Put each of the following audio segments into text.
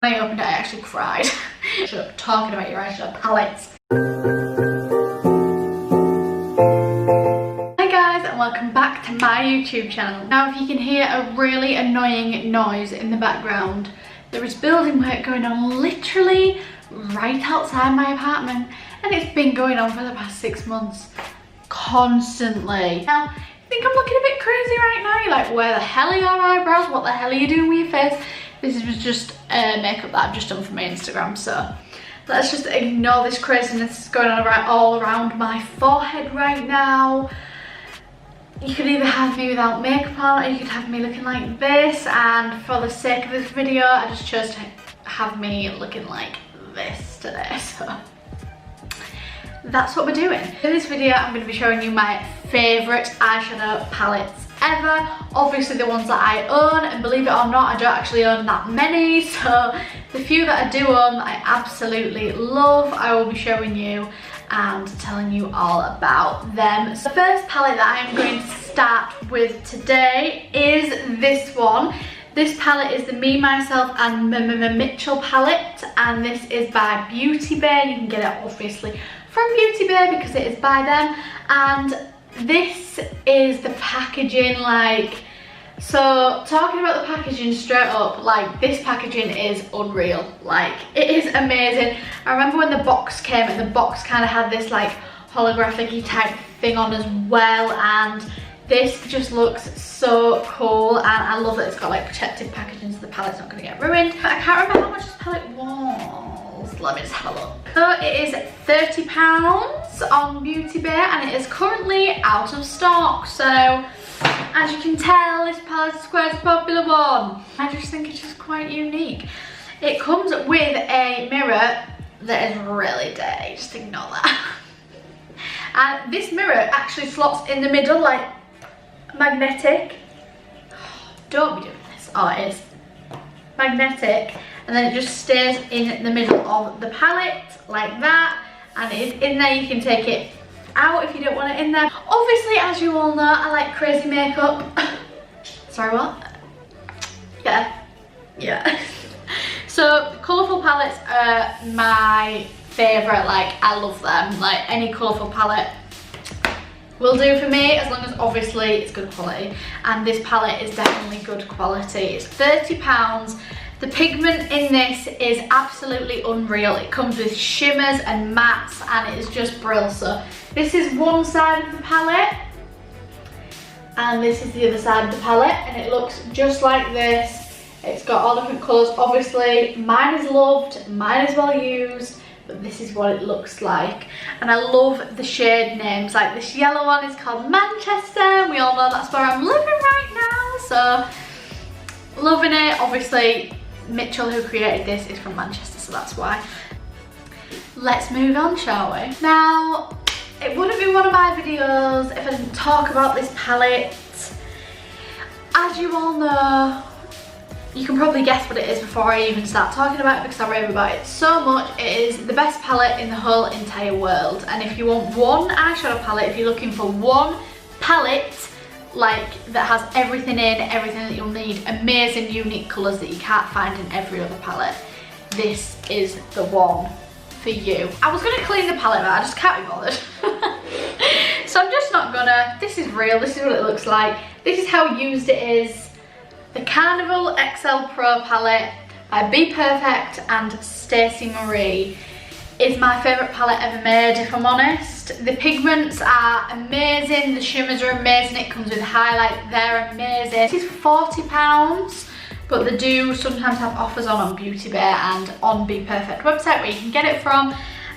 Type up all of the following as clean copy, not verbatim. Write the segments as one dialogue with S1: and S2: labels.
S1: When I opened it, I actually cried. Shut up, talking about your eyeshadow palettes. Hi guys, and welcome back to my YouTube channel. Now, if you can hear a really annoying noise in the background, there is building work going on literally right outside my apartment, and it's been going on for the past 6 months. Constantly. Now, I think I'm looking a bit crazy right now. You're like, where the hell are your eyebrows? What the hell are you doing with your face? This was just makeup that I've just done for my Instagram, so let's just ignore this craziness that's going on all around my forehead right now. You could either have me without makeup on, or you could have me looking like this, and for the sake of this video, I just chose to have me looking like this today, so that's what we're doing. In this video, I'm going to be showing you my favourite eyeshadow palettes ever. Obviously the ones that I own, and believe it or not, I don't actually own that many, so the few that I do own that I absolutely love, I will be showing you and telling you all about them. So the first palette that I'm going to start with today is this one. This palette is the Me, Myself and Mitchell palette, and this is by Beauty Bay. You can get it obviously from Beauty Bay because it is by them, and this is the packaging. Like, so talking about the packaging straight up, like, this packaging is unreal. Like, it is amazing. I remember when the box came, and the box kind of had this like holographic-y type thing on as well, and this just looks so cool, and I love that it's got like protective packaging so the palette's not going to get ruined. But I can't remember how much this palette was. Let me just have a look. So it is £30 on Beauty Bay, and it is currently out of stock. So as you can tell, this palette is quite a popular one. I just think it's just quite unique. It comes with a mirror that is really dirty, just ignore that. And this mirror actually slots in the middle, like magnetic. Don't be doing this. Oh, it is magnetic, and then it just stays in the middle of the palette like that, and it is in there. You can take it out if you don't want it in there. Obviously, as you all know, I like crazy makeup. Sorry, what? Yeah. So colourful palettes are my favourite. Like, I love them. Like, any colourful palette will do for me, as long as obviously it's good quality, and this palette is definitely good quality. It's £30. The pigment in this is absolutely unreal. It comes with shimmers and mattes, and it is just brilliant. So this is one side of the palette, and this is the other side of the palette, and it looks just like this. It's got all different colours. Obviously mine is loved, mine is well used, but this is what it looks like. And I love the shade names. Like, this yellow one is called Manchester. We all know that's where I'm living right now, so loving it. Obviously Mitchell, who created this, is from Manchester, so that's why. Let's move on, shall we? Now, it wouldn't be one of my videos if I didn't talk about this palette. As you all know, you can probably guess what it is before I even start talking about it, because I rave about it so much. It is the best palette in the whole entire world, and if you want one eyeshadow palette, if you're looking for one palette like that has everything in, everything that you'll need, amazing unique colours that you can't find in every other palette, this is the one for you. I was gonna clean the palette, but I just can't be bothered. So I'm just not gonna. This is real, this is what it looks like, this is how used it is. The Carnival XL Pro palette by BPERFECT and Stacey Marie is my favourite palette ever made, if I'm honest. The pigments are amazing, the shimmers are amazing, it comes with highlight, they're amazing. This is £40, but they do sometimes have offers on Beauty Bay and on BPERFECT website where you can get it from.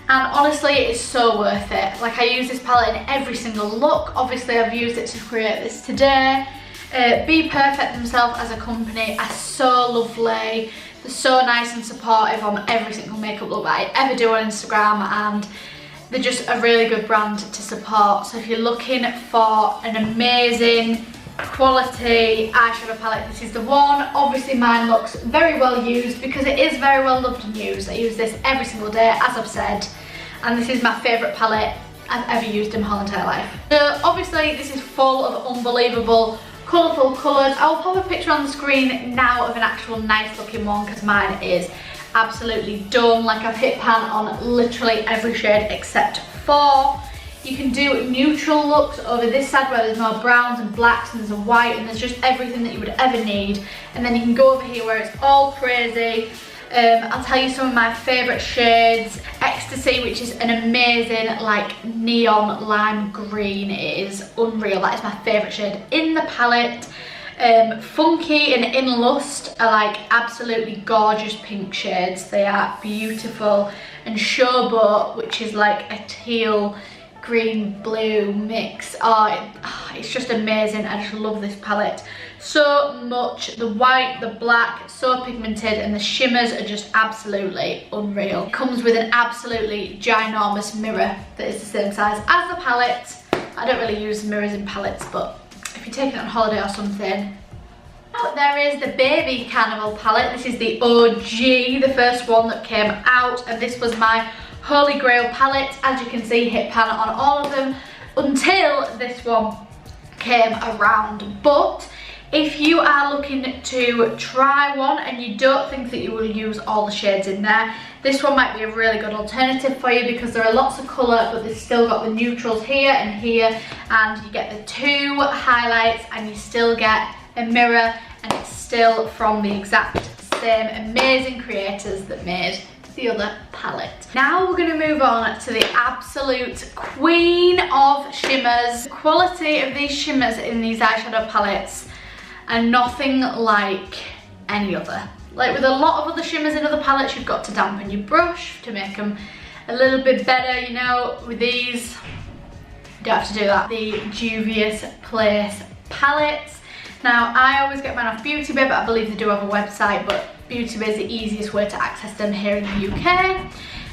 S1: And honestly, it is so worth it. Like, I use this palette in every single look. Obviously, I've used it to create this today. BPERFECT themselves as a company are so lovely. They're so nice and supportive on every single makeup look that I ever do on Instagram, and they're just a really good brand to support. So if you're looking for an amazing quality eyeshadow palette, this is the one. Obviously mine looks very well used because it is very well loved and used. I use this every single day, as I've said, and this is my favourite palette I've ever used in my whole entire life. So obviously this is full of unbelievable colourful colours. I'll pop a picture on the screen now of an actual nice looking one because mine is absolutely done. Like, I've hit pan on literally every shade except 4. You can do neutral looks over this side where there's more browns and blacks and there's a white and there's just everything that you would ever need. And then you can go over here where it's all crazy. I'll tell you some of my favourite shades. Ecstasy, which is an amazing like neon lime green. It is unreal. That is my favourite shade in the palette. Funky and In Lust are like absolutely gorgeous pink shades. They are beautiful. And Showboat, which is like a teal green blue mix. It's just amazing. I just love this palette so much. The white, the black, so pigmented, and the shimmers are just absolutely unreal. It comes with an absolutely ginormous mirror that is the same size as the palette. I don't really use mirrors in palettes, but if you're taking it on holiday or something. There is the Baby Carnival palette. This is the OG, the first one that came out, and this was my Holy Grail palette. As you can see, hit pan on all of them until this one came around. But if you are looking to try one and you don't think that you will use all the shades in there, this one might be a really good alternative for you because there are lots of colour, but they've still got the neutrals here and here, and you get the 2 highlights and you still get a mirror, and it's still from the exact same amazing creators that made the other palette. Now we're going to move on to the absolute queen of shimmers. The quality of these shimmers in these eyeshadow palettes are nothing like any other. Like with a lot of other shimmers in other palettes, you've got to dampen your brush to make them a little bit better, you know. With these, you don't have to do that. The Juvia's Place palettes. Now, I always get mine off Beauty Bay, but I believe they do have a website, but Beauty Bay is the easiest way to access them here in the UK.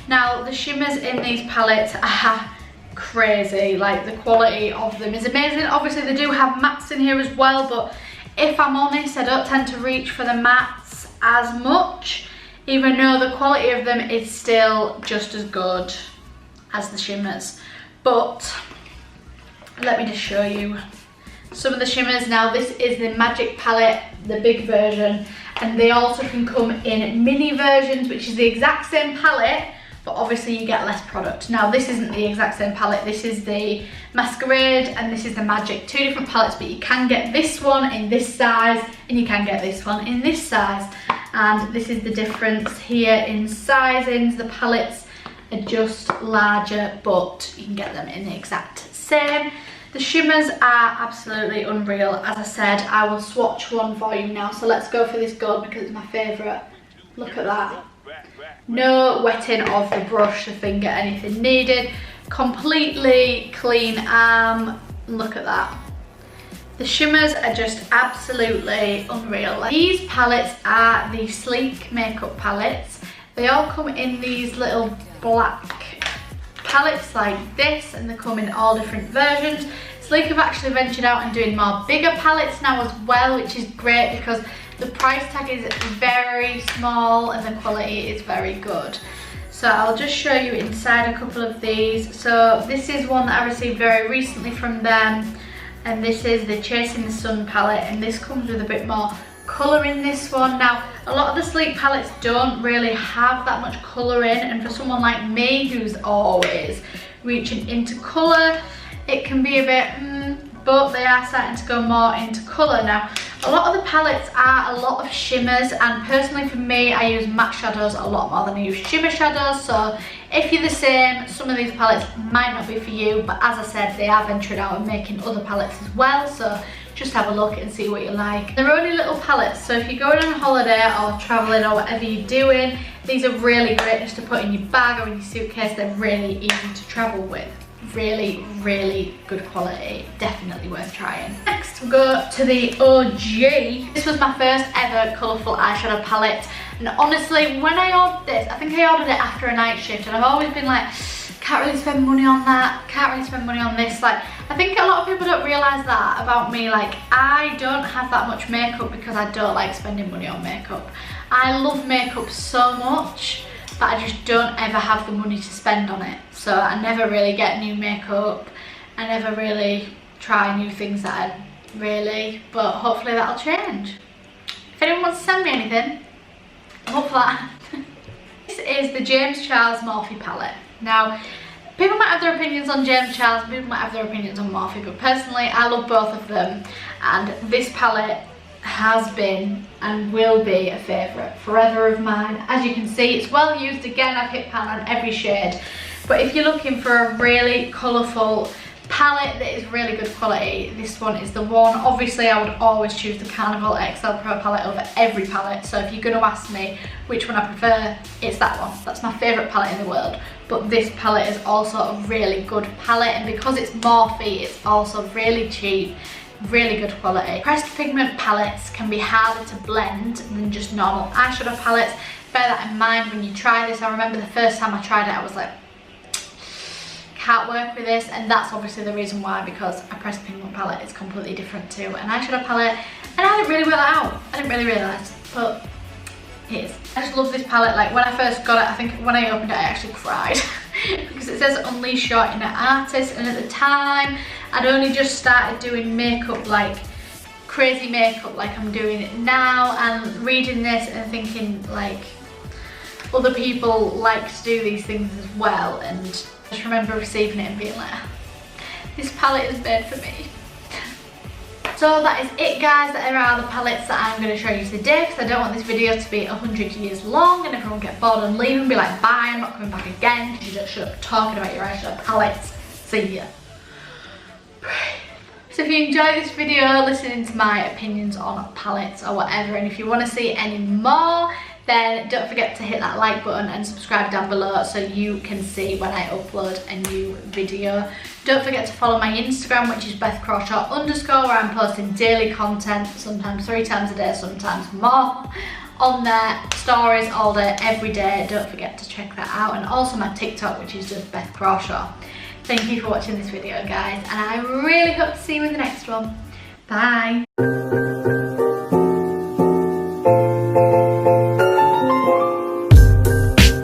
S1: Now, the shimmers in these palettes are crazy. Like, the quality of them is amazing. Obviously, they do have mattes in here as well, but if I'm honest, I don't tend to reach for the mattes as much, even though the quality of them is still just as good as the shimmers. But let me just show you some of the shimmers. Now, this is the Magic palette, the big version, and they also can come in mini versions, which is the exact same palette, but obviously you get less product. Now, this isn't the exact same palette. This is the Masquerade and this is the Magic. 2 different palettes, but you can get this one in this size and you can get this one in this size. And this is the difference here in sizings. The palettes are just larger, but you can get them in the exact same. The shimmers are absolutely unreal. As I said, I will swatch one for you now. So let's go for this gold because it's my favourite. Look at that. No wetting of the brush, the finger, anything needed. Completely clean arm. Look at that. The shimmers are just absolutely unreal. These palettes are the Sleek makeup palettes. They all come in these little black palettes like this, and they come in all different versions. Sleek have actually ventured out and doing more bigger palettes now as well, which is great because the price tag is very small and the quality is very good. So I'll just show you inside a couple of these. So this is one that I received very recently from them, and this is the Chasing the Sun palette, and this comes with a bit more colour in this one. Now, a lot of the Sleek palettes don't really have that much colour in, and for someone like me who's always reaching into colour, it can be a bit but they are starting to go more into colour. Now, a lot of the palettes are a lot of shimmers, and personally for me, I use matte shadows a lot more than I use shimmer shadows. So if you're the same, some of these palettes might not be for you, but as I said, they are venturing out and making other palettes as well, so just have a look and see what you like. They're only little palettes, so if you're going on holiday or travelling or whatever you're doing, these are really great just to put in your bag or in your suitcase. They're really easy to travel with. Really, really good quality. Definitely worth trying. Next, we'll go to the OG. This was my first ever colourful eyeshadow palette, and honestly, when I ordered this, I think I ordered it after a night shift, and I've always been like, can't really spend money on that, can't really spend money on this. Like, I think a lot of people don't realise that about me. Like, I don't have that much makeup because I don't like spending money on makeup. I love makeup so much, but I just don't ever have the money to spend on it. So I never really get new makeup. I never really try new things that I really, but hopefully that'll change. If anyone wants to send me anything, I'm up for that. is the James Charles Morphe palette. Now, people might have their opinions on James Charles, people might have their opinions on Morphe, but personally I love both of them, and this palette has been and will be a favourite forever of mine. As you can see, it's well used. Again, I've hit pan on every shade, but if you're looking for a really colourful palette that is really good quality, this one is the one. Obviously I would always choose the Carnival XL Pro palette over every palette, so if you're going to ask me which one I prefer, it's that one. That's my favourite palette in the world. But this palette is also a really good palette, and because it's Morphe, it's also really cheap, really good quality. Pressed pigment palettes can be harder to blend than just normal eyeshadow palettes. Bear that in mind when you try this. I remember the first time I tried it, I was like, can't work with this, and that's obviously the reason why, because a pressed pigment palette is completely different to an eyeshadow palette, and I didn't really work that out. I didn't really realise, but it is. I just love this palette. Like when I first got it, I think when I opened it I actually cried because it says Unleash Your Inner Artist, and at the time I'd only just started doing makeup, like crazy makeup like I'm doing it now, and reading this and thinking like other people like to do these things as well, and I just remember receiving it and being like, this palette is made for me. So that is it, guys. There are the palettes that I'm going to show you today, because I don't want this video to be 100 years long and everyone get bored and leave and be like, bye, I'm not coming back again, because you just shut up talking about your eyeshadow palettes. See ya. So if you enjoyed this video, listening to my opinions on palettes or whatever, and if you want to see any more, then don't forget to hit that like button and subscribe down below so you can see when I upload a new video. Don't forget to follow my Instagram, which is BethCrawshaw_, where I'm posting daily content, sometimes 3 times a day, sometimes more, on there, stories all day, every day. Don't forget to check that out. And also my TikTok, which is just Beth Crawshaw. Thank you for watching this video, guys, and I really hope to see you in the next one. Bye.